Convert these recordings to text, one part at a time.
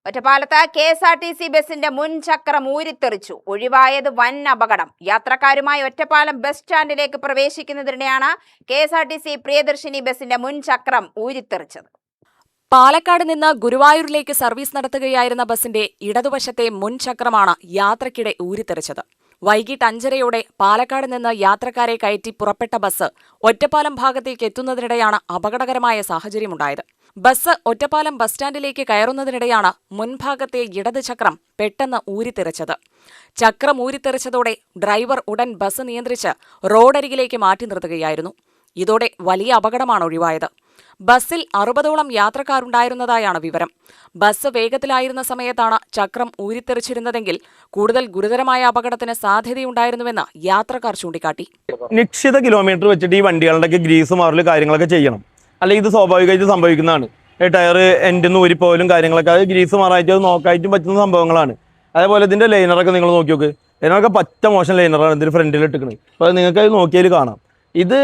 ഒറ്റപ്പാലത്ത് KSRTC ബസിന്റെ മുൻ ചക്രം ഊരിത്തെറിച്ചു. ഒഴിവായത് വൻ അപകടം. യാത്രക്കാരുമായി ഒറ്റപ്പാലം ബസ് സ്റ്റാൻഡിലേക്ക് പ്രവേശിക്കുന്നതിനിടെയാണ് KSRTC പ്രിയദർശിനി ബസിന്റെ മുൻ ചക്രം ഊരിത്തെറിച്ചത്. പാലക്കാട് നിന്ന് ഗുരുവായൂരിലേക്ക് സർവീസ് നടത്തുകയായിരുന്ന ബസിന്റെ ഇടതുവശത്തെ മുൻ ചക്രമാണ് യാത്രക്കിടെ ഊരിത്തെറിച്ചത്. വൈകിട്ട് 5:30 പാലക്കാട് നിന്ന് യാത്രക്കാരെ കയറ്റി പുറപ്പെട്ട ബസ് ഒറ്റപ്പാലം ഭാഗത്തേക്ക് എത്തുന്നതിനിടെയാണ് അപകടകരമായ സാഹചര്യമുണ്ടായത്. ബസ് ഒറ്റപ്പാലം ബസ് സ്റ്റാൻഡിലേക്ക് കയറുന്നതിനിടെയാണ് മുൻഭാഗത്തെ ഇടത് ചക്രം പെട്ടെന്ന് ഊരിത്തെറിച്ചത്. ചക്രം ഊരിത്തെറിച്ചതോടെ ഡ്രൈവർ ഉടൻ ബസ് നിയന്ത്രിച്ച് റോഡരികിലേക്ക് മാറ്റി നിർത്തുകയായിരുന്നു. ഇതോടെ വലിയ അപകടമാണ് ഒഴിവായത്. ബസ്സിൽ 60ഓളം യാത്രക്കാരുണ്ടായിരുന്നതായാണ് വിവരം. ബസ് വേഗത്തിലായിരുന്ന സമയത്താണ് ചക്രം ഊരിത്തെറിച്ചിരുന്നതെങ്കിൽ കൂടുതൽ ഗുരുതരമായ അപകടത്തിന് സാധ്യതയുണ്ടായിരുന്നുവെന്ന് യാത്രക്കാർ ചൂണ്ടിക്കാട്ടി. നിശ്ചിത കിലോമീറ്റർ വെച്ചിട്ട് ഈ വണ്ടികളുടെ ഗ്രീസ് മാറൽ കാര്യങ്ങളൊക്കെ ചെയ്യണം. അല്ലെങ്കിൽ ഇത് സ്വാഭാവികമായിട്ട് സംഭവിക്കുന്നതാണ്. ടയർ എൻഡിന്ന് ഊരിപ്പോലും കാര്യങ്ങളൊക്കെ അത് ഗ്രീസ് മാറായിട്ട് അത് നോക്കായിട്ടും പറ്റുന്ന സംഭവങ്ങളാണ്. അതേപോലെ ഇതിന്റെ ലൈനറൊക്കെ നിങ്ങൾ നോക്കി നോക്ക്. ലൈനറൊക്കെ പറ്റ മോശം ലൈനറാണ് ഇതിന് ഫ്രണ്ടിൽ ഇട്ടിക്കുന്നത്. അപ്പോൾ നിങ്ങൾക്ക് അത് നോക്കിയാൽ കാണാം. ഇത്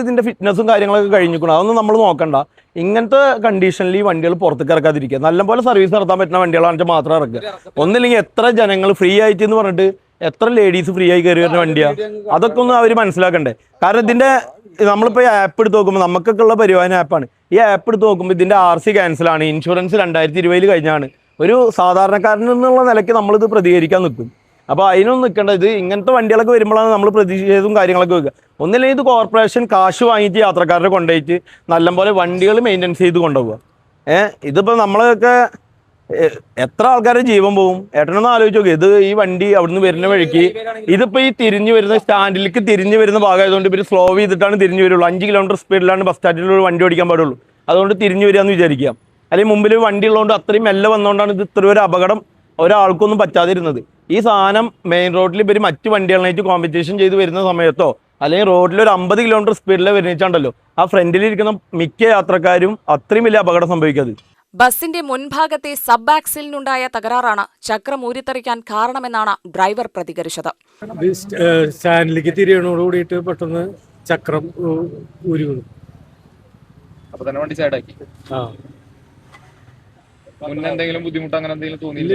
ഇതിന്റെ ഫിറ്റ്നസും കാര്യങ്ങളൊക്കെ കഴിഞ്ഞിരിക്കണം. അതൊന്നും നമ്മൾ നോക്കണ്ട. ഇങ്ങനത്തെ കണ്ടീഷനിൽ ഈ വണ്ടികൾ പുറത്തേക്ക് ഇറക്കാതിരിക്കുക. നല്ലപോലെ സർവീസ് നടത്താൻ പറ്റുന്ന വണ്ടികളാണെങ്കിൽ മാത്രം ഇറക്കുക. ഒന്നില്ലെങ്കിൽ എത്ര ജനങ്ങൾ ഫ്രീ ആയിട്ട് എന്ന് പറഞ്ഞിട്ട് എത്ര ലേഡീസ് ഫ്രീ ആയി കയറി വരുന്ന വണ്ടിയാണ്. അതൊക്കെ ഒന്ന് അവർ മനസ്സിലാക്കണ്ടേ. കാരണം ഇതിന്റെ നമ്മളിപ്പോൾ ഈ ആപ്പ് എടുത്ത് നോക്കുമ്പോൾ നമുക്കൊക്കെ ഉള്ള പരിവാഹന ആപ്പാണ്. ഈ ആപ്പ് എടുത്ത് നോക്കുമ്പോൾ ഇതിന്റെ RC ക്യാൻസലാണ്, ഇൻഷുറൻസ് 2020 കഴിഞ്ഞാണ്. ഒരു സാധാരണക്കാരൻ എന്നുള്ള നിലയ്ക്ക് നമ്മളിത് പ്രതികരിക്കാൻ നിൽക്കും. അപ്പോൾ അതിനൊന്നും നിൽക്കേണ്ട. ഇത് ഇങ്ങനത്തെ വണ്ടികളൊക്കെ വരുമ്പോഴാണ് നമ്മൾ പ്രതിഷേധവും കാര്യങ്ങളൊക്കെ വെക്കുക. ഒന്നില്ലെങ്കിൽ ഇത് കോർപ്പറേഷൻ കാശ് വാങ്ങിയിട്ട് യാത്രക്കാരെ കൊണ്ടുപോയിട്ട് നല്ലപോലെ വണ്ടികൾ മെയിൻ്റെനൻസ് ചെയ്ത് കൊണ്ടുപോകുക. ഇതിപ്പോൾ നമ്മളൊക്കെ എത്ര ആൾക്കാരുടെ ജീവൻ പോവും. ഏട്ടനൊന്നും ആലോചിച്ച് നോക്കുക. ഇത് ഈ വണ്ടി അവിടുന്ന് വരുന്ന വഴിക്ക് ഇതിപ്പോൾ ഈ തിരിഞ്ഞു വരുന്ന സ്റ്റാൻഡിലേക്ക് തിരിഞ്ഞു വരുന്ന ഭാഗമായതുകൊണ്ട് ഇവർ സ്ലോ ചെയ്തിട്ടാണ് തിരിഞ്ഞു വരുള്ളൂ. 5 കിലോമീറ്റർ സ്പീഡിലാണ് ബസ് സ്റ്റാൻഡിൽ വണ്ടി ഓടിക്കാൻ പാടുള്ളൂ. അതുകൊണ്ട് തിരിഞ്ഞു വരിക എന്ന് വിചാരിക്കാം. അല്ലെങ്കിൽ മുമ്പിൽ വണ്ടി ഉള്ളതുകൊണ്ട് അത്രയും മെല്ലെ വന്നുകൊണ്ടാണ് ഇത് ഇത്ര ഒരു അപകടം ഒരാൾക്കൊന്നും പറ്റാതിരുന്നത്. ഈ സാധനം മെയിൻ റോഡിൽ ഇവർ മറ്റ് വണ്ടികളായിട്ട് കോമ്പറ്റീഷൻ ചെയ്ത് വരുന്ന സമയത്തോ അല്ലെങ്കിൽ റോഡിൽ ഒരു 50 കിലോമീറ്റർ സ്പീഡിൽ വരുന്നിട്ടുണ്ടല്ലോ, ആ ഫ്രണ്ടിലിരിക്കുന്ന മിക്ക യാത്രക്കാരും അത്രയും വലിയ അപകടം സംഭവിക്കാതെ. ബസിന്റെ മുൻഭാഗത്തെ സബ് ആക്സിലിനുണ്ടായ തകരാറാണ് ചക്രം ഊരിത്തെറിക്കാൻ കാരണമെന്നാണ് ഡ്രൈവർ പ്രതികരിച്ചത്. സ്റ്റാൻഡിലേക്ക് തിരിയണോടുകൂടിയിട്ട് പെട്ടെന്ന് ചക്രം ഊരി വീണു. അപ്പൊ തന്നെ വണ്ടി സൈഡാക്കി. മുന്നെന്തെങ്കിലും ബുദ്ധിമുട്ട് അങ്ങനെ എന്തെങ്കിലും തോന്നിയില്ല?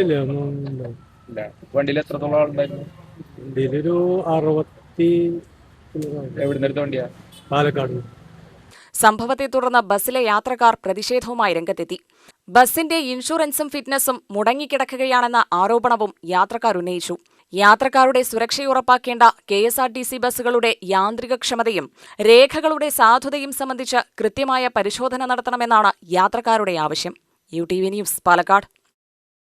ഇല്ല. വണ്ടിയിൽ എത്രത്തോളം ആളുണ്ടായിരുന്നു? വണ്ടിയിലൊരു 60. എവിടുന്നെടുത്ത വണ്ടിയാ? പാലക്കാട്. സംഭവത്തെ തുടർന്ന് ബസ്സിലെ യാത്രക്കാർ പ്രതിഷേധവുമായി രംഗത്തെത്തി. ബസിന്റെ ഇൻഷുറൻസും ഫിറ്റ്നസും മുടങ്ങിക്കിടക്കുകയാണെന്ന ആരോപണവും യാത്രക്കാർ ഉന്നയിച്ചു. യാത്രക്കാരുടെ സുരക്ഷയുറപ്പാക്കേണ്ട KSRTC ബസ്സുകളുടെ യാന്ത്രികക്ഷമതയും രേഖകളുടെ സാധുതയും സംബന്ധിച്ച് കൃത്യമായ പരിശോധന നടത്തണമെന്നാണ് യാത്രക്കാരുടെ ആവശ്യം. UTV news, Palakkad.